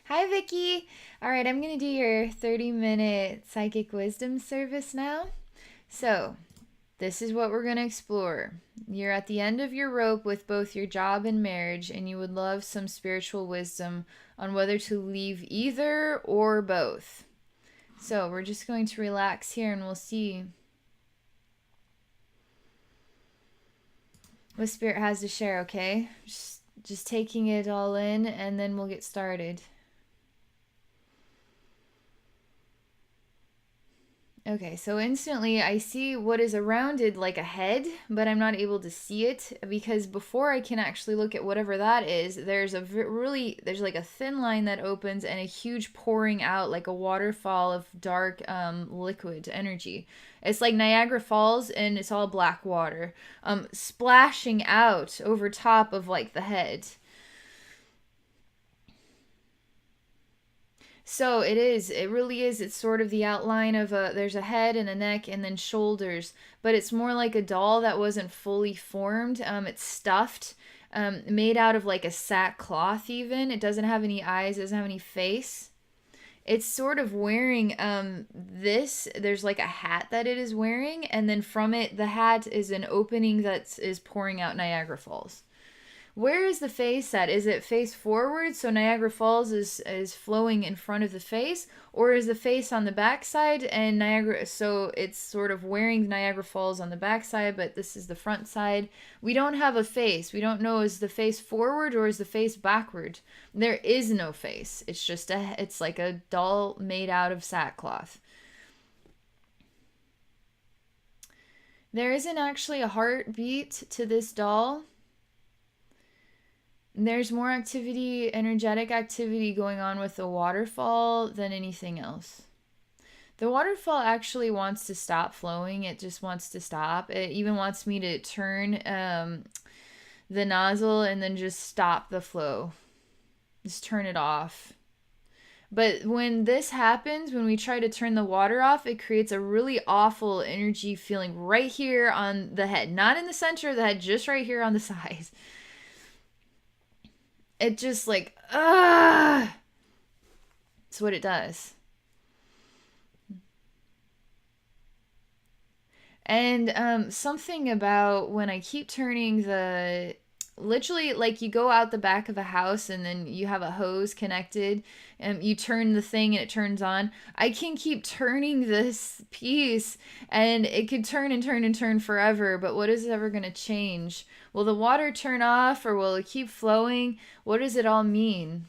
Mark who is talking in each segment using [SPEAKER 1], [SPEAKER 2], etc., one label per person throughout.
[SPEAKER 1] Hi, Vicky. All right, I'm going to do your 30-minute psychic wisdom service now. So, this is what we're going to explore. You're at the end of your rope with both your job and marriage, and you would love some spiritual wisdom on whether to leave either or both. So, we're just going to relax here and we'll see what Spirit has to share, okay? Just taking it all in, and then we'll get started. Okay, so instantly I see what is around it like a head, but I'm not able to see it because before I can actually look at whatever that is, there's like a thin line that opens and a huge pouring out like a waterfall of dark liquid energy. It's like Niagara Falls and it's all black water splashing out over top of like the head. So it is. It really is. It's sort of the outline of there's a head and a neck and then shoulders, but it's more like a doll that wasn't fully formed. It's stuffed, made out of like a sackcloth even. It doesn't have any eyes, doesn't have any face. It's sort of wearing this. There's like a hat that it is wearing, and then from it, the hat is an opening that is pouring out Niagara Falls. Where is the face at? Is it face forward so Niagara Falls is flowing in front of the face, or is the face on the backside and Niagara so it's sort of wearing Niagara Falls on the backside, but this is the front side? We don't have a face. We don't know, is the face forward or is the face backward? There is no face. It's like a doll made out of sackcloth. There isn't actually a heartbeat to this doll. There's more activity, energetic activity going on with the waterfall than anything else. The waterfall actually wants to stop flowing. It just wants to stop. It even wants me to turn the nozzle and then just stop the flow. Just turn it off. But when this happens, when we try to turn the water off, it creates a really awful energy feeling right here on the head. Not in the center of the head, just right here on the side. It just like, it's what it does. And something about when I keep turning literally like you go out the back of a house and then you have a hose connected and you turn the thing and it turns on. I can keep turning this piece and it could turn and turn and turn forever, but what is it ever going to change? Will the water turn off or will it keep flowing? What does it all mean?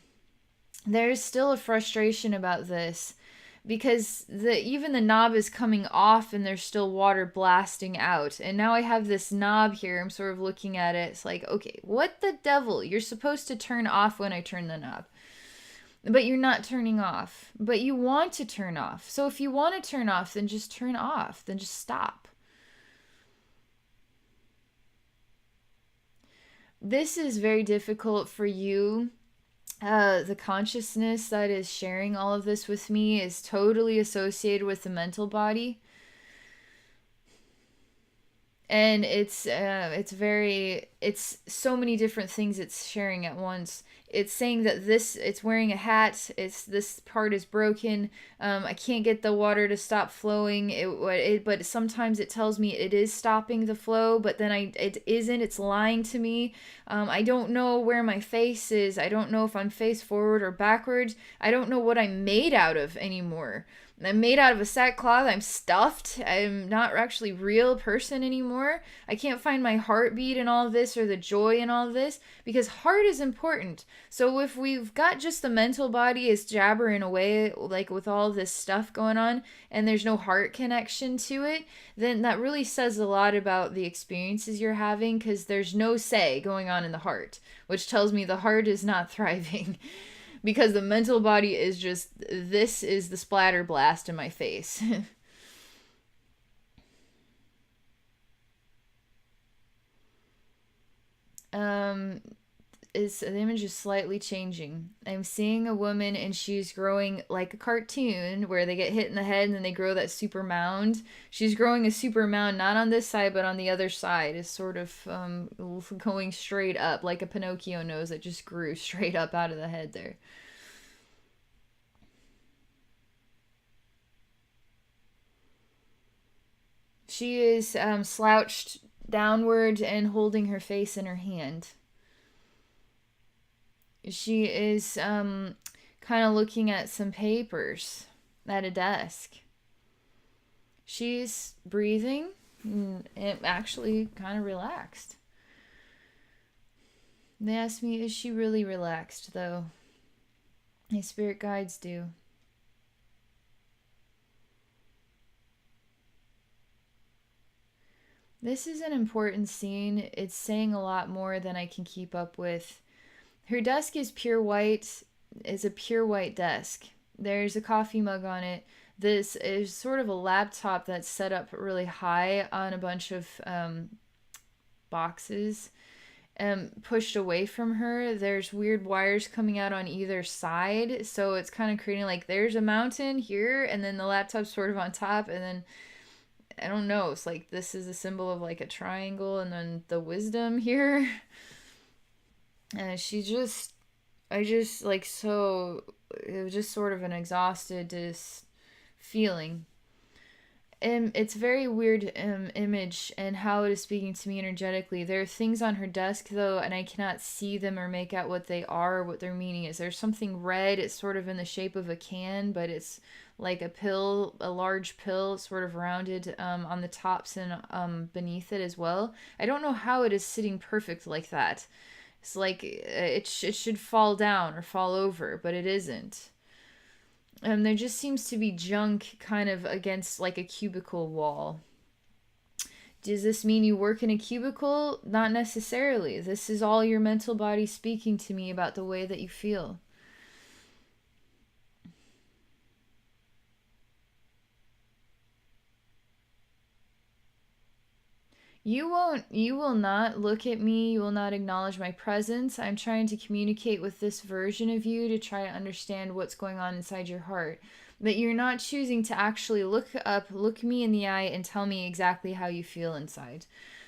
[SPEAKER 1] There's still a frustration about this because even the knob is coming off and there's still water blasting out. And now I have this knob here. I'm sort of looking at it. It's like, okay, what the devil? You're supposed to turn off when I turn the knob. But you're not turning off. But you want to turn off. So if you want to turn off, then just turn off. Then just stop. This is very difficult for you. The consciousness that is sharing all of this with me is totally associated with the mental body, and it's so many different things it's sharing at once. It's saying that it's wearing a hat, it's this part is broken. I can't get the water to stop flowing. But sometimes it tells me it is stopping the flow, but then it isn't. It's lying to me. I don't know where my face is. I don't know if I'm face forward or backwards. I don't know what I'm made out of anymore. I'm made out of a sackcloth. I'm stuffed. I'm not actually real person anymore. I can't find my heartbeat in all of this or the joy in all of this because heart is important. So if we've got just the mental body is jabbering away like with all this stuff going on and there's no heart connection to it, then that really says a lot about the experiences you're having because there's no say going on in the heart, which tells me the heart is not thriving. Because the mental body is just, this is the splatter blast in my face. um, the image is slightly changing. I'm seeing a woman and she's growing like a cartoon where they get hit in the head and then they grow that super mound. She's growing a super mound, not on this side, but on the other side. Is sort of going straight up like a Pinocchio nose that just grew straight up out of the head there. She is slouched downward and holding her face in her hand. She is kind of looking at some papers at a desk. She's breathing and actually kind of relaxed. They asked me, is she really relaxed, though? My spirit guides do. This is an important scene. It's saying a lot more than I can keep up with. Her desk is pure white, is a pure white desk. There's a coffee mug on it. This is sort of a laptop that's set up really high on a bunch of boxes. Pushed away from her. There's weird wires coming out on either side, so it's kind of creating like there's a mountain here, and then the laptop's sort of on top, and then I don't know, it's like this is a symbol of like a triangle, and then the wisdom here. And I just like so, it was just sort of an exhausted just feeling. It's very weird image and how it is speaking to me energetically. There are things on her desk though, and I cannot see them or make out what they are or what their meaning is. There's something red. It's sort of in the shape of a can, but it's like a pill, a large pill, sort of rounded on the tops and beneath it as well. I don't know how it is sitting perfect like that. It's like it should fall down or fall over, but it isn't. There just seems to be junk kind of against like a cubicle wall. Does this mean you work in a cubicle? Not necessarily. This is all your mental body speaking to me about the way that you feel. You will not look at me. You will not acknowledge my presence. I'm trying to communicate with this version of you to try to understand what's going on inside your heart. But you're not choosing to actually look up, look me in the eye, and tell me exactly how you feel inside.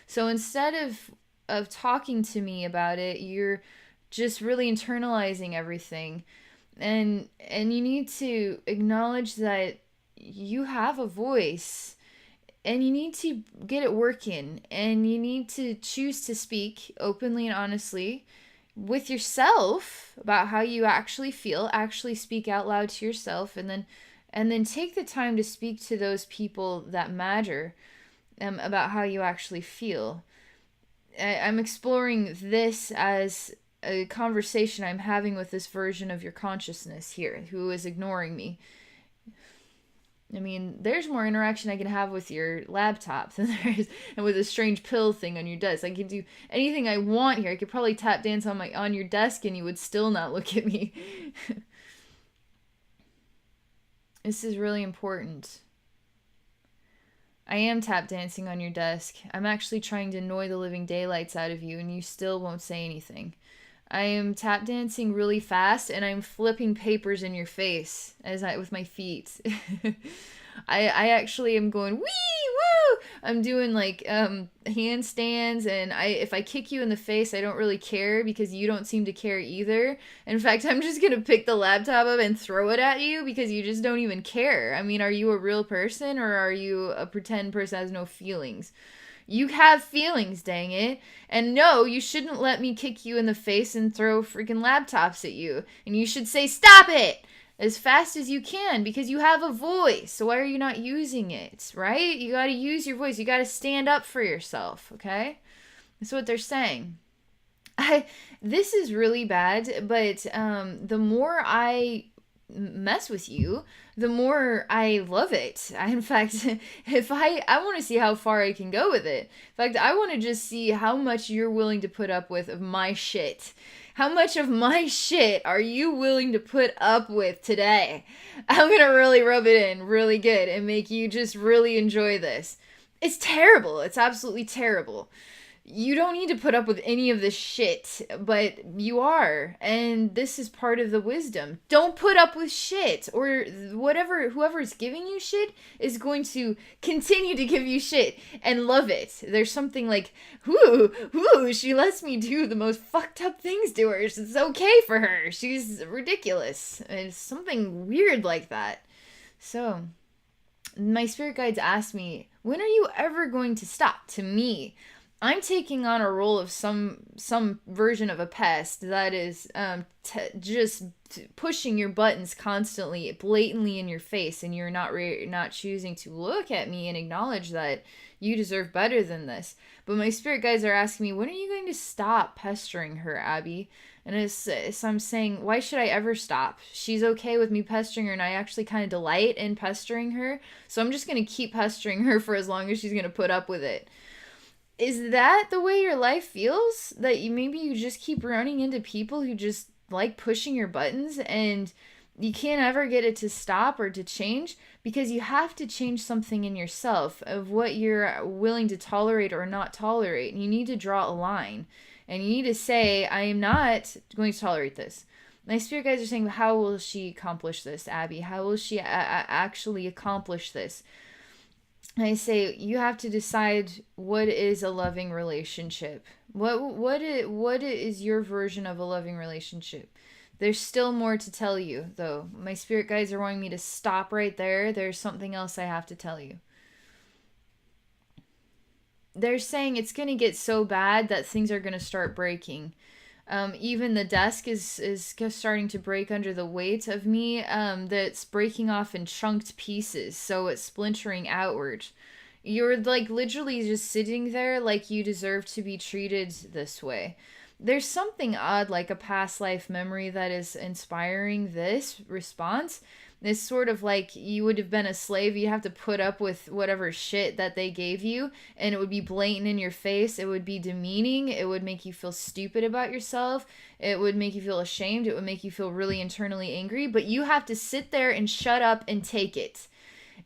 [SPEAKER 1] So instead of talking to me about it, you're just really internalizing everything. And you need to acknowledge that you have a voice and you need to get it working, and you need to choose to speak openly and honestly with yourself about how you actually feel. Actually speak out loud to yourself, and then take the time to speak to those people that matter about how you actually feel. I'm exploring this as a conversation I'm having with this version of your consciousness here who is ignoring me. I mean, there's more interaction I can have with your laptop than there is, and with a strange pill thing on your desk. I can do anything I want here. I could probably tap dance on your desk, and you would still not look at me. This is really important. I am tap dancing on your desk. I'm actually trying to annoy the living daylights out of you, and you still won't say anything. I am tap dancing really fast, and I'm flipping papers in your face with my feet. I actually am going wee woo. I'm doing like handstands, and if I kick you in the face, I don't really care because you don't seem to care either. In fact, I'm just gonna pick the laptop up and throw it at you because you just don't even care. I mean, are you a real person or are you a pretend person that has no feelings? You have feelings, dang it. And no, you shouldn't let me kick you in the face and throw freaking laptops at you. And you should say, stop it! As fast as you can, because you have a voice. So why are you not using it, right? You gotta use your voice. You gotta stand up for yourself, okay? That's what they're saying. This is really bad, but the more I mess with you, the more I love it. In fact, if I want to see how far I can go with it. In fact, I want to just see how much you're willing to put up with of my shit. How much of my shit are you willing to put up with today? I'm going to really rub it in really good and make you just really enjoy this. It's terrible. It's absolutely terrible. You don't need to put up with any of this shit, but you are, and this is part of the wisdom. Don't put up with shit, or whoever is giving you shit is going to continue to give you shit and love it. There's something like, she lets me do the most fucked up things to her. It's okay for her. She's ridiculous. It's something weird like that. So, My spirit guides ask me, when are you ever going to stop? To me, I'm taking on a role of some version of a pest that is just pushing your buttons constantly, blatantly in your face, and you're not choosing to look at me and acknowledge that you deserve better than this. But my spirit guides are asking me, when are you going to stop pestering her, Abby? And so I'm saying, why should I ever stop? She's okay with me pestering her, and I actually kind of delight in pestering her. So I'm just going to keep pestering her for as long as she's going to put up with it. Is that the way your life feels? That you just keep running into people who just like pushing your buttons, and you can't ever get it to stop or to change, because you have to change something in yourself of what you're willing to tolerate or not tolerate. And you need to draw a line, and you need to say, I am not going to tolerate this. My spirit guides are saying, how will she accomplish this, Abby? How will she actually accomplish this? I say, you have to decide what is a loving relationship. What is your version of a loving relationship? There's still more to tell you, though. My spirit guides are wanting me to stop right there. There's something else I have to tell you. They're saying it's going to get so bad that things are going to start breaking. Even the desk is starting to break under the weight of me. That's breaking off in chunked pieces, so it's splintering outward. You're like literally just sitting there like you deserve to be treated this way. There's something odd, like a past life memory, that is inspiring this response. It's sort of like you would have been a slave. You have to put up with whatever shit that they gave you, and it would be blatant in your face. It would be demeaning. It would make you feel stupid about yourself. It would make you feel ashamed. It would make you feel really internally angry. But you have to sit there and shut up and take it.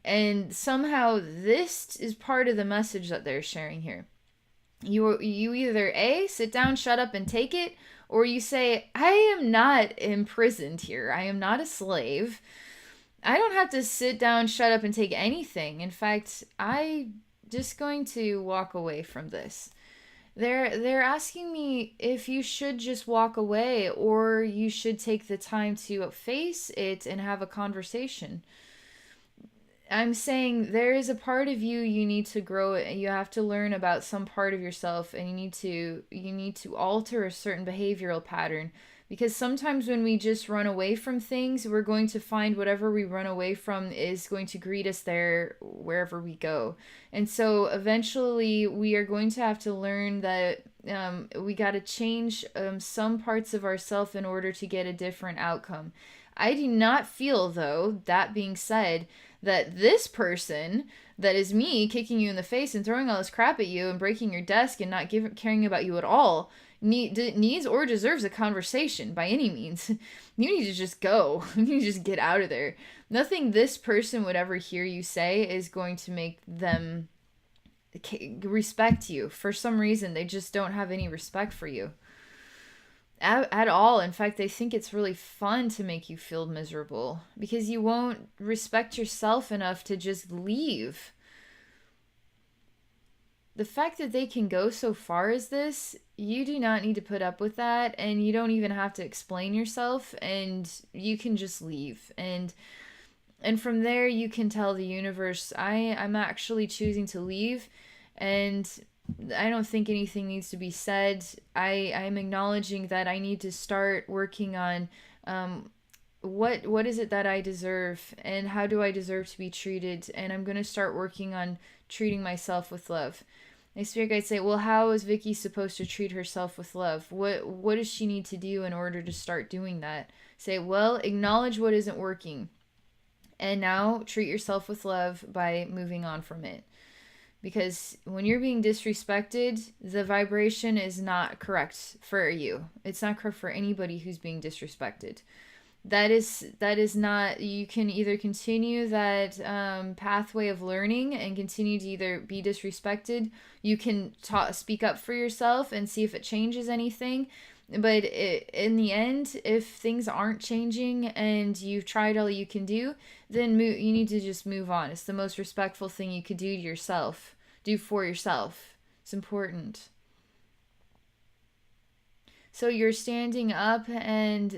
[SPEAKER 1] And somehow this is part of the message that they're sharing here. You either A, sit down, shut up, and take it, or you say, I am not imprisoned here. I am not a slave. I don't have to sit down, shut up, and take anything. In fact, I just going to walk away from this. They're asking me if you should just walk away, or you should take the time to face it and have a conversation. I'm saying there is a part of you need to grow. You have to learn about some part of yourself, and you need to alter a certain behavioral pattern, because sometimes when we just run away from things, we're going to find whatever we run away from is going to greet us there wherever we go. And so eventually we are going to have to learn that we got to change some parts of ourselves in order to get a different outcome. I do not feel, though, that being said, that this person that is me kicking you in the face and throwing all this crap at you and breaking your desk and not caring about you at all needs or deserves a conversation by any means. You need to just go. You need to just get out of there. Nothing this person would ever hear you say is going to make them respect you. For some reason, they just don't have any respect for you at all. In fact, they think it's really fun to make you feel miserable because you won't respect yourself enough to just leave. The fact that they can go so far as this, you do not need to put up with that, and you don't even have to explain yourself, and you can just leave. And from there you can tell the universe, I'm actually choosing to leave, and I don't think anything needs to be said. I'm acknowledging that I need to start working on what is it that I deserve, and how do I deserve to be treated, and I'm going to start working on treating myself with love. My spirit guides say, well, how is Vicky supposed to treat herself with love? What does she need to do in order to start doing that? Say, well, acknowledge what isn't working, and now treat yourself with love by moving on from it. Because when you're being disrespected, the vibration is not correct for you. It's not correct for anybody who's being disrespected. That is not. You can either continue that pathway of learning and continue to either be disrespected. You can speak up for yourself and see if it changes anything. But in the end, if things aren't changing and you've tried all you can do, then you need to just move on. It's the most respectful thing you could do to yourself. Do for yourself. It's important. So you're standing up, and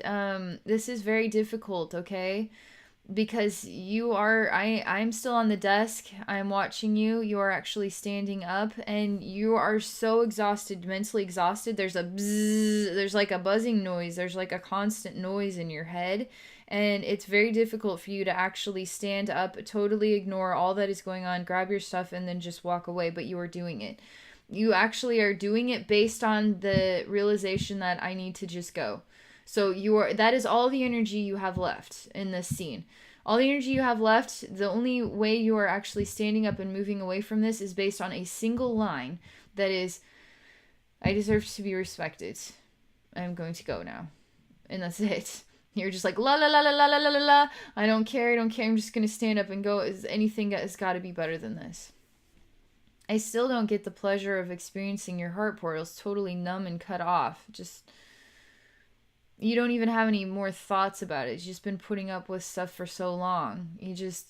[SPEAKER 1] this is very difficult, okay? because I'm still on the desk. I'm watching you. You are actually standing up and you are so exhausted, mentally exhausted. There's a bzzz, there's like a buzzing noise. There's like a constant noise in your head, and it's very difficult for you to actually stand up, totally ignore all that is going on, grab your stuff and then just walk away, but you are doing it. You actually are doing it based on the realization that I need to just go. So that is all the energy you have left in this scene. All the energy you have left, the only way you are actually standing up and moving away from this is based on a single line that is, I deserve to be respected. I'm going to go now. And that's it. You're just like, la la la la la la la la la. I don't care, I don't care. I'm just going to stand up and go. Is anything has got to be better than this. I still don't get the pleasure of experiencing your heart portals totally numb and cut off. Just, you don't even have any more thoughts about it. You've just been putting up with stuff for so long. It's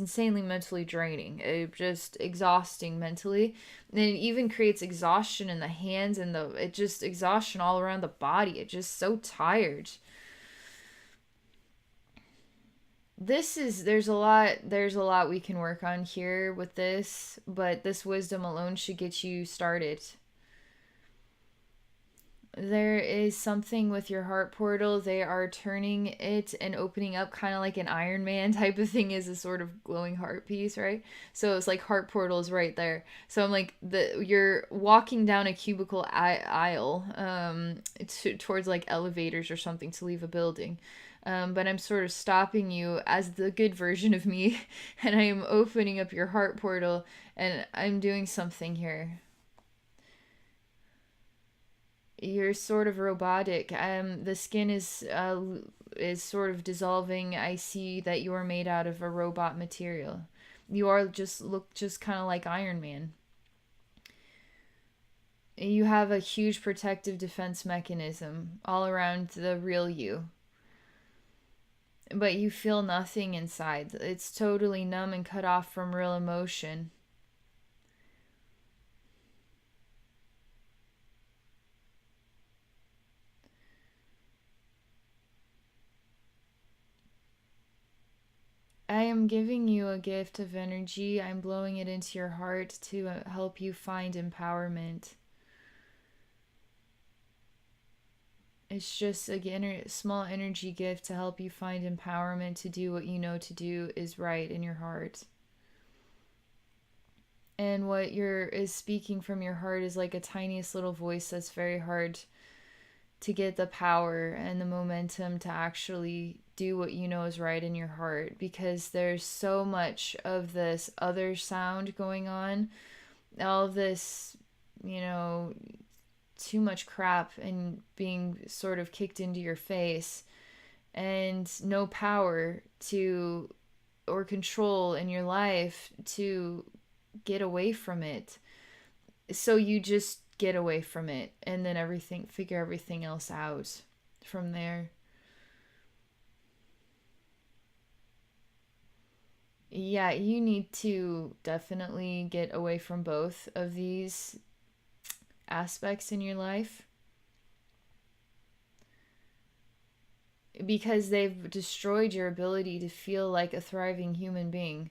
[SPEAKER 1] insanely mentally draining. It just exhausting mentally. And it even creates exhaustion in the hands and it just exhaustion all around the body. It's just so tired. There's a lot we can work on here with this, but this wisdom alone should get you started. There is something with your heart portal. They are turning it and opening up, kind of like an Iron Man type of thing, is a sort of glowing heart piece, right? So it's like heart portals right there. So I'm like, you're walking down a cubicle aisle, towards like elevators or something to leave a building. But I'm sort of stopping you as the good version of me, and I am opening up your heart portal, and I'm doing something here. You're sort of robotic. The skin is sort of dissolving. I see that you are made out of a robot material. You are just kind of like Iron Man. You have a huge protective defense mechanism all around the real you. But you feel nothing inside. It's totally numb and cut off from real emotion. I am giving you a gift of energy. I'm blowing it into your heart to help you find empowerment. It's just a small energy gift to help you find empowerment to do what you know to do is right in your heart. And what is speaking from your heart is like a tiniest little voice that's very hard to get the power and the momentum to actually do what you know is right in your heart, because there's so much of this other sound going on, all of this, you know, too much crap and being sort of kicked into your face, and no power to or control in your life to get away from it. So you just get away from it and then figure everything else out from there. Yeah, you need to definitely get away from both of these aspects in your life, because they've destroyed your ability to feel like a thriving human being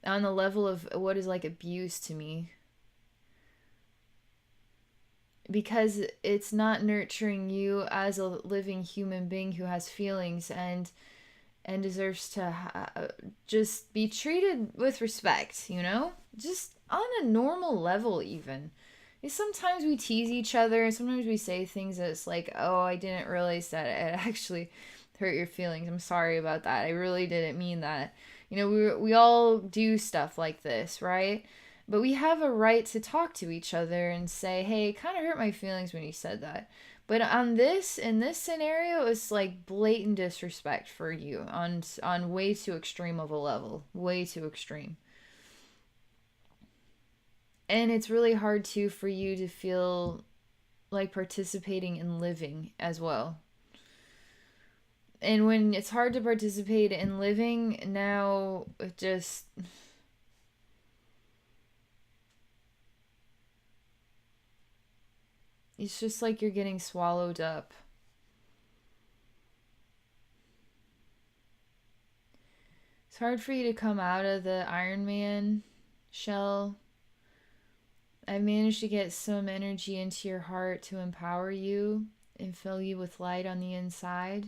[SPEAKER 1] on the level of what is like abuse to me, because it's not nurturing you as a living human being who has feelings and deserves to just be treated with respect, just on a normal level even. Sometimes we tease each other and sometimes we say things that's like, oh, I didn't realize that it actually hurt your feelings. I'm sorry about that. I really didn't mean that. We all do stuff like this, right? But we have a right to talk to each other and say, hey, it kind of hurt my feelings when you said that. But in this scenario, it's like blatant disrespect for you on way too extreme of a level. Way too extreme. And it's really hard too for you to feel like participating in living as well. And when it's hard to participate in living, now it just, it's just like you're getting swallowed up. It's hard for you to come out of the Iron Man shell. I managed to get some energy into your heart to empower you and fill you with light on the inside.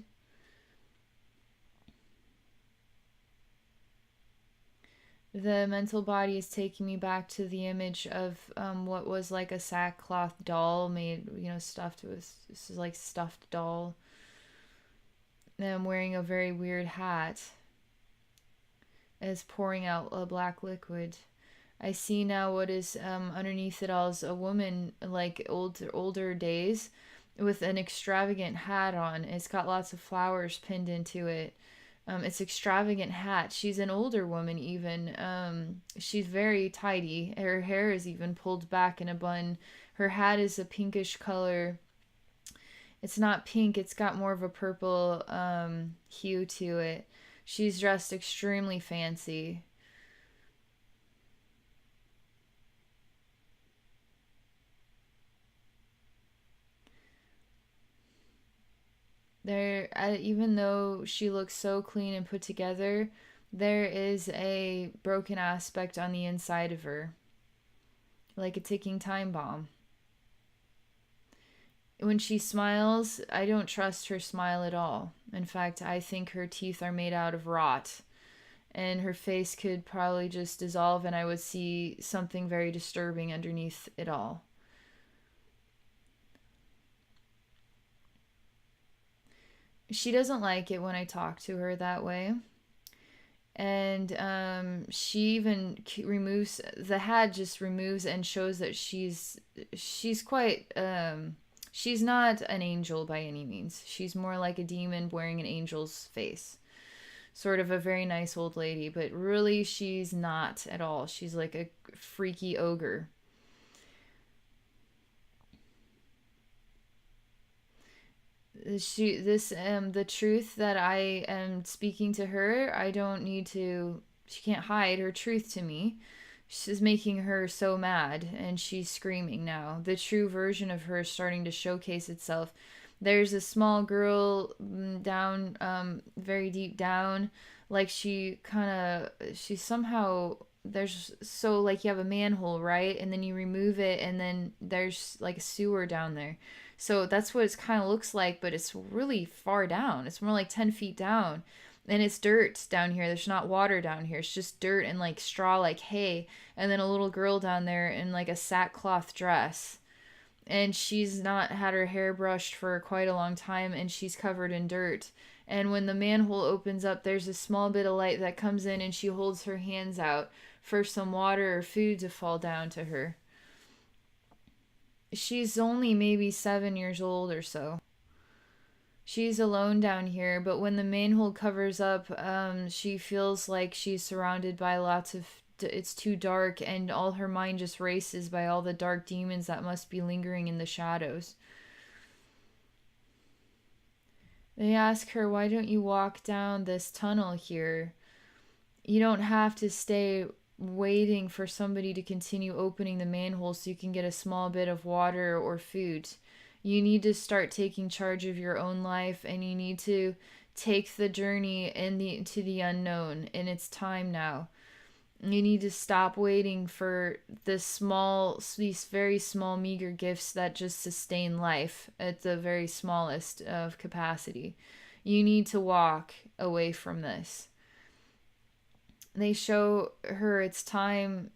[SPEAKER 1] The mental body is taking me back to the image of what was like a sackcloth doll made, stuffed with, this is like stuffed doll. And I'm wearing a very weird hat as pouring out a black liquid. I see now what is underneath it all is a woman like older days with an extravagant hat on. It's got lots of flowers pinned into it. It's extravagant hat. She's an older woman even. She's very tidy. Her hair is even pulled back in a bun. Her hat is a pinkish color. It's not pink. It's got more of a purple hue to it. She's dressed extremely fancy. There, even though she looks so clean and put together, there is a broken aspect on the inside of her, like a ticking time bomb. When she smiles, I don't trust her smile at all. In fact, I think her teeth are made out of rot, and her face could probably just dissolve, and I would see something very disturbing underneath it all. She doesn't like it when I talk to her that way. And she even removes the hat, just removes and shows that she's quite she's not an angel by any means. She's more like a demon wearing an angel's face, sort of a very nice old lady, but really she's not at all. She's like a freaky ogre. The truth that I am speaking to her, I don't need to, she can't hide her truth to me. She's making her so mad, and she's screaming now. The true version of her is starting to showcase itself. There's a small girl down, very deep down, like she somehow, there's, so like you have a manhole, right? And then you remove it, and then there's like a sewer down there. So that's what it kind of looks like, but it's really far down. It's more like 10 feet down. And it's dirt down here. There's not water down here. It's just dirt and like straw, like hay. And then a little girl down there in like a sackcloth dress. And she's not had her hair brushed for quite a long time, and she's covered in dirt. And when the manhole opens up, there's a small bit of light that comes in, and she holds her hands out for some water or food to fall down to her. She's only maybe 7 years old or so. She's alone down here, but when the manhole covers up, she feels like she's surrounded by lots of. It's too dark, and all her mind just races by all the dark demons that must be lingering in the shadows. They ask her, "Why don't you walk down this tunnel here? You don't have to stay waiting for somebody to continue opening the manhole so you can get a small bit of water or food. You need to start taking charge of your own life, and you need to take the journey into the unknown, and it's time now. You need to stop waiting for these very small, meager gifts that just sustain life at the very smallest of capacity. You need to walk away from this." They show her it's time.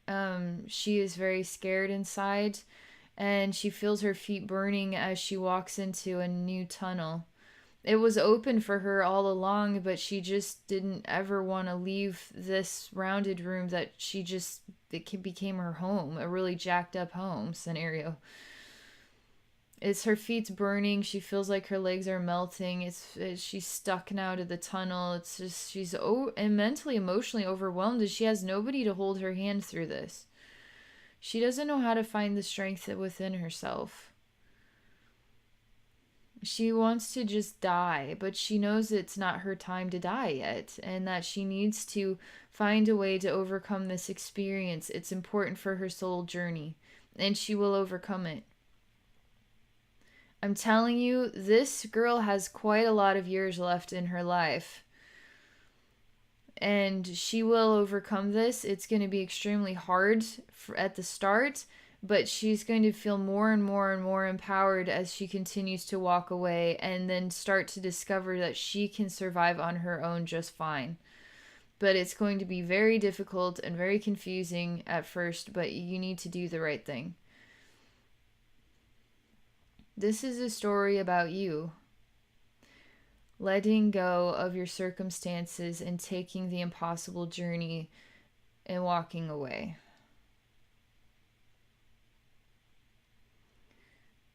[SPEAKER 1] She is very scared inside, and she feels her feet burning as she walks into a new tunnel. It was open for her all along, but she just didn't ever want to leave this rounded room that it became her home, a really jacked up home scenario. It's her feet's burning. She feels like her legs are melting. She's stuck now to the tunnel. It's just she's and mentally, emotionally overwhelmed as she has nobody to hold her hand through this. She doesn't know how to find the strength within herself. She wants to just die, but she knows it's not her time to die yet, and that she needs to find a way to overcome this experience. It's important for her soul journey, and she will overcome it. I'm telling you, this girl has quite a lot of years left in her life. and she will overcome this. It's going to be extremely hard at the start, but she's going to feel more and more and more empowered as she continues to walk away and then start to discover that she can survive on her own just fine. But it's going to be very difficult and very confusing at first, but you need to do the right thing. This is a story about you letting go of your circumstances and taking the impossible journey and walking away.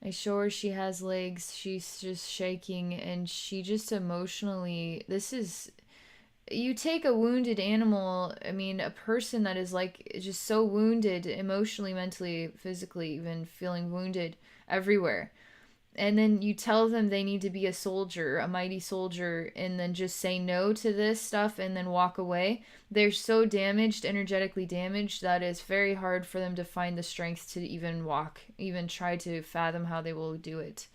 [SPEAKER 1] I show her she has legs. She's just shaking and she just emotionally. This is. You take a wounded animal, I mean, a person that is like just so wounded emotionally, mentally, physically, even feeling wounded everywhere. And then you tell them they need to be a soldier, a mighty soldier, and then just say no to this stuff and then walk away. They're so damaged, energetically damaged, that it's very hard for them to find the strength to even walk, even try to fathom how they will do it.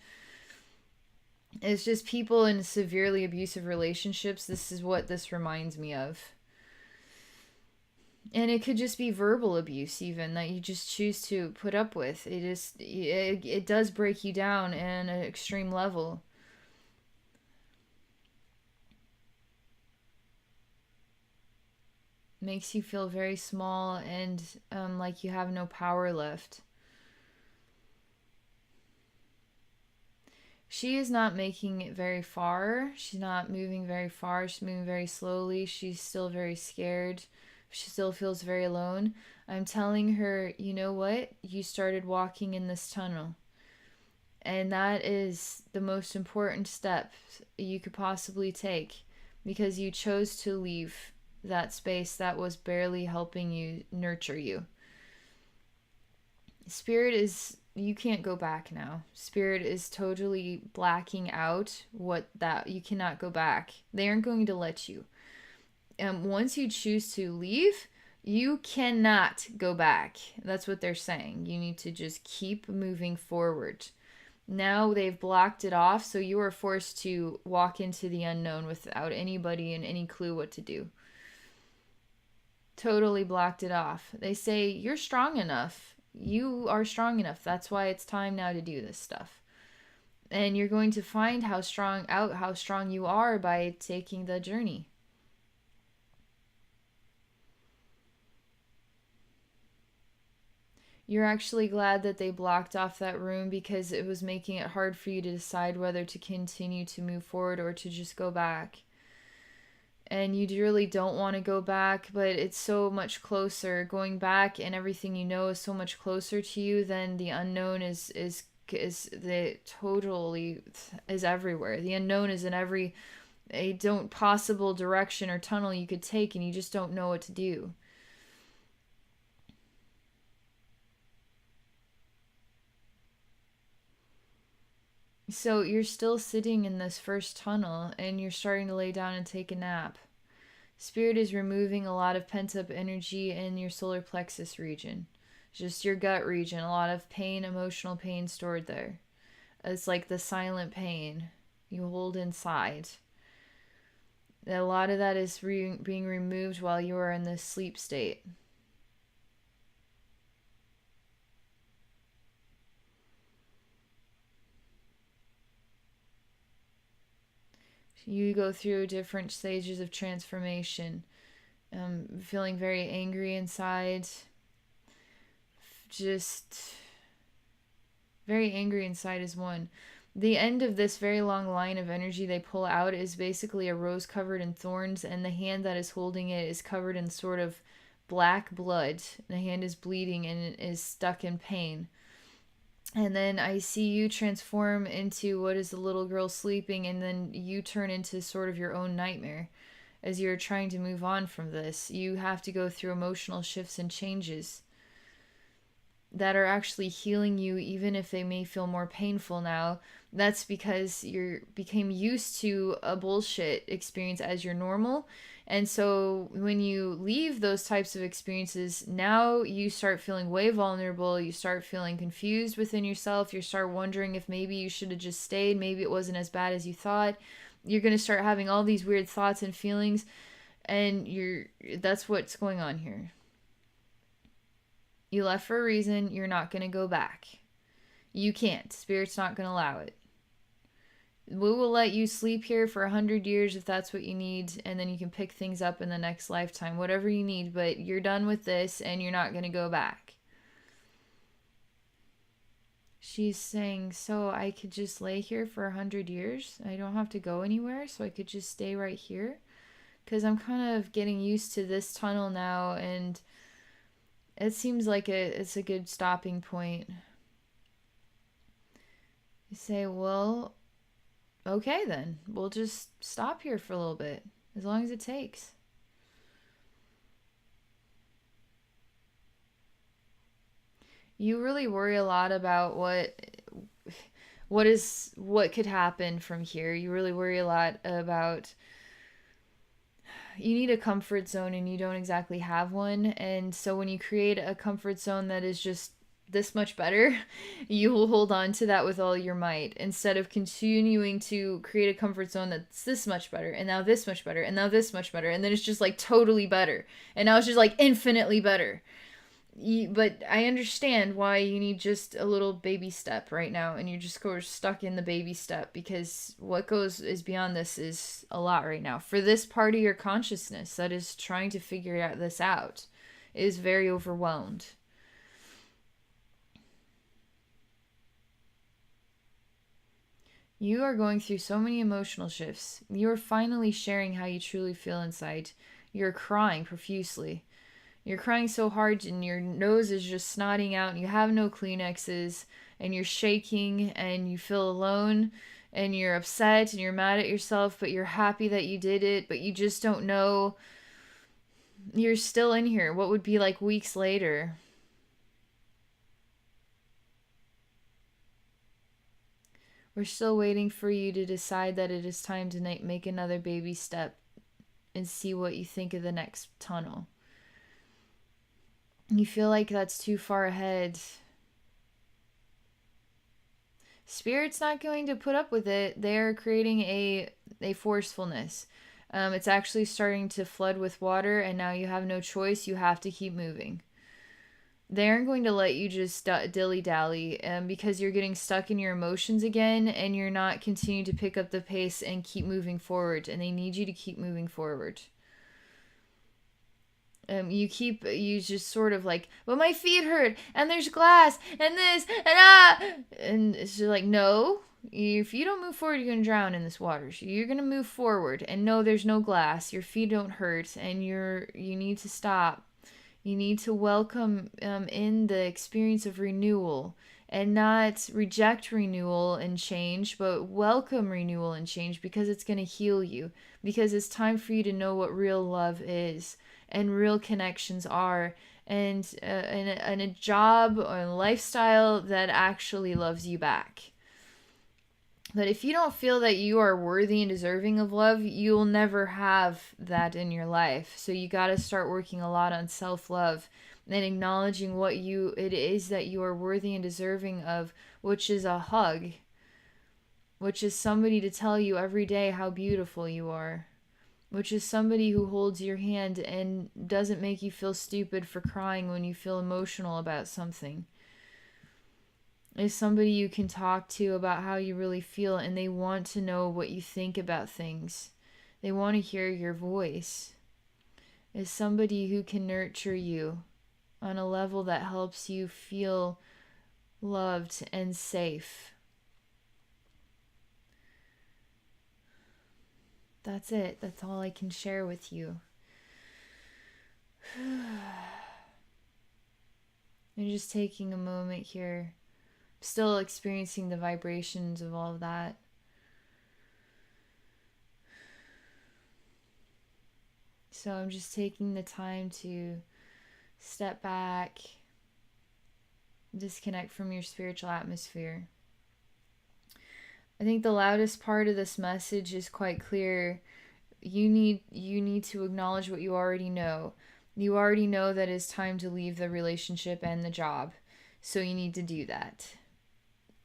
[SPEAKER 1] It's just people in severely abusive relationships. This is what this reminds me of. And it could just be verbal abuse even that you just choose to put up with. It does break you down in an extreme level. Makes you feel very small and like you have no power left. She is not making it very far. She's not moving very far. She's moving very slowly. She's still very scared. She still feels very alone. I'm telling her, you know what? You started walking in this tunnel. And that is the most important step you could possibly take because you chose to leave that space that was barely helping you nurture you. Spirit is, you can't go back now. Spirit is totally blacking out what that, you cannot go back. They aren't going to let you. Once you choose to leave, you cannot go back. That's what they're saying. You need to just keep moving forward. Now they've blocked it off, so you are forced to walk into the unknown without anybody and any clue what to do. Totally blocked it off. They say, you're strong enough. You are strong enough. That's why it's time now to do this stuff. And you're going to find how strong you are by taking the journey. You're actually glad that they blocked off that room because it was making it hard for you to decide whether to continue to move forward or to just go back. And you really don't want to go back, but it's so much closer. Going back and everything you know is so much closer to you than the unknown is the totally is everywhere. The unknown is in every a don't possible direction or tunnel you could take, and you just don't know what to do. So you're still sitting in this first tunnel and you're starting to lay down and take a nap. Spirit is removing a lot of pent up energy in your solar plexus region, just your gut region, a lot of pain, emotional pain stored there. It's like the silent pain you hold inside. A lot of that is being removed while you are in this sleep state. You go through different stages of transformation, feeling very angry inside, just very angry inside is one. The end of this very long line of energy they pull out is basically a rose covered in thorns, and the hand that is holding it is covered in sort of black blood. The hand is bleeding and it is stuck in pain. And then I see you transform into what is the little girl sleeping, and then you turn into sort of your own nightmare as you're trying to move on from this. You have to go through emotional shifts and changes that are actually healing you, even if they may feel more painful now. That's because you became used to a bullshit experience as your normal. And so when you leave those types of experiences, now you start feeling way vulnerable. You start feeling confused within yourself. You start wondering if maybe you should have just stayed. Maybe it wasn't as bad as you thought. You're going to start having all these weird thoughts and feelings. And that's what's going on here. You left for a reason. You're not going to go back. You can't. Spirit's not going to allow it. We will let you sleep here for 100 years if that's what you need, and then you can pick things up in the next lifetime, whatever you need, but you're done with this and you're not going to go back. She's saying, so I could just lay here for 100 years? I don't have to go anywhere, so I could just stay right here? Because I'm kind of getting used to this tunnel now, and it seems like it's a good stopping point. You say, well, okay then, we'll just stop here for a little bit, as long as it takes. You really worry a lot about what could happen from here. You really worry a lot about, you need a comfort zone and you don't exactly have one. And so when you create a comfort zone that is just this much better, you will hold on to that with all your might instead of continuing to create a comfort zone that's this much better and now this much better and now this much better, and then it's just like totally better and now it's just like infinitely better. But I understand why you need just a little baby step right now, and you're just stuck in the baby step, because what goes is beyond this is a lot right now. For this part of your consciousness that is trying to figure this out, is very overwhelmed. You are going through so many emotional shifts. You are finally sharing how you truly feel inside. You're crying profusely. You're crying so hard and your nose is just snotting out and you have no Kleenexes and you're shaking and you feel alone and you're upset and you're mad at yourself, but you're happy that you did it, but you just don't know. You're still in here. What would be like weeks later? We're still waiting for you to decide that it is time to make another baby step and see what you think of the next tunnel. You feel like that's too far ahead. Spirit's not going to put up with it. They're creating a forcefulness. It's actually starting to flood with water, and now you have no choice. You have to keep moving. They aren't going to let you just dilly-dally because you're getting stuck in your emotions again, and you're not continuing to pick up the pace and keep moving forward, and they need you to keep moving forward. You just sort of like, but my feet hurt and there's glass and this and it's just like, no, if you don't move forward you're gonna drown in this water. So you're gonna move forward, and no, there's no glass, your feet don't hurt, and you need to stop. You need to welcome in the experience of renewal, and not reject renewal and change, but welcome renewal and change, because it's going to heal you, because it's time for you to know what real love is and real connections are, and a job or a lifestyle that actually loves you back. But if you don't feel that you are worthy and deserving of love, you'll never have that in your life. So you got to start working a lot on self-love and acknowledging what it is that you are worthy and deserving of, which is a hug, which is somebody to tell you every day how beautiful you are, which is somebody who holds your hand and doesn't make you feel stupid for crying when you feel emotional about something. Is somebody you can talk to about how you really feel, and they want to know what you think about things. They want to hear your voice. Is somebody who can nurture you on a level that helps you feel loved and safe. That's it. That's all I can share with you. I'm just taking a moment here. Still experiencing the vibrations of all of that. So I'm just taking the time to step back, disconnect from your spiritual atmosphere. I think the loudest part of this message is quite clear. You need to acknowledge what you already know. You already know that it's time to leave the relationship and the job. So you need to do that.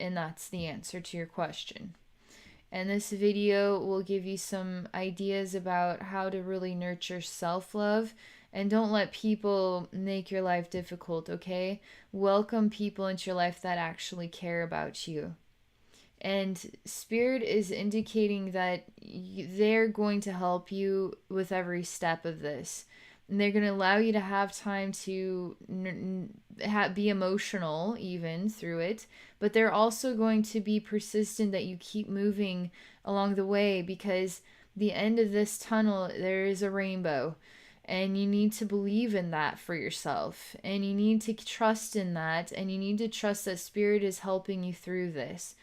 [SPEAKER 1] And that's the answer to your question. And this video will give you some ideas about how to really nurture self-love. And don't let people make your life difficult, okay? Welcome people into your life that actually care about you. And Spirit is indicating that they're going to help you with every step of this. And they're going to allow you to have time to be emotional even through it. But they're also going to be persistent that you keep moving along the way, because the end of this tunnel, there is a rainbow. And you need to believe in that for yourself. And you need to trust in that. And you need to trust that Spirit is helping you through this.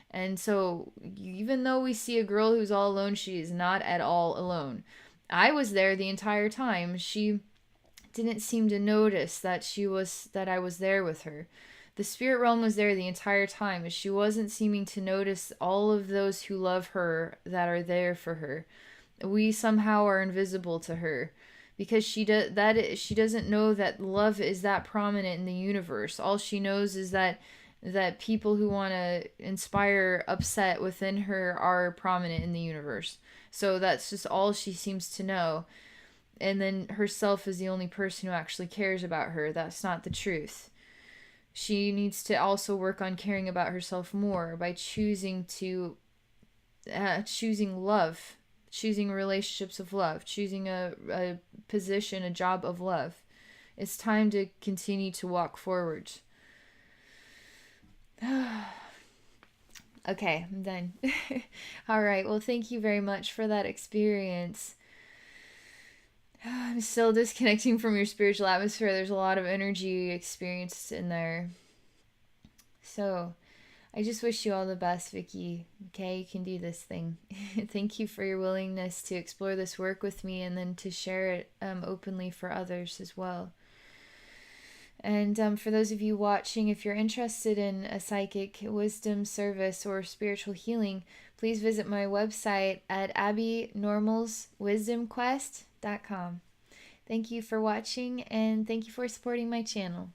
[SPEAKER 1] And so, even though we see a girl who's all alone, she is not at all alone. I was there the entire time. She didn't seem to notice that I was there with her. The spirit realm was there the entire time, and she wasn't seeming to notice all of those who love her that are there for her. We somehow are invisible to her, because she doesn't know that love is that prominent in the universe. All she knows is that people who want to inspire upset within her are prominent in the universe. So that's just all she seems to know. And then herself is the only person who actually cares about her. That's not the truth. She needs to also work on caring about herself more by choosing love, choosing relationships of love, choosing a position, a job of love. It's time to continue to walk forward. Okay, I'm done. All right, well, thank you very much for that experience. I'm still disconnecting from your spiritual atmosphere. There's a lot of energy experienced in there. So, I just wish you all the best, Vicky. Okay, you can do this thing. Thank you for your willingness to explore this work with me, and then to share it openly for others as well. And for those of you watching, if you're interested in a psychic wisdom service or spiritual healing, please visit my website at abbynormalswisdomquest.com. Thank you for watching, and thank you for supporting my channel.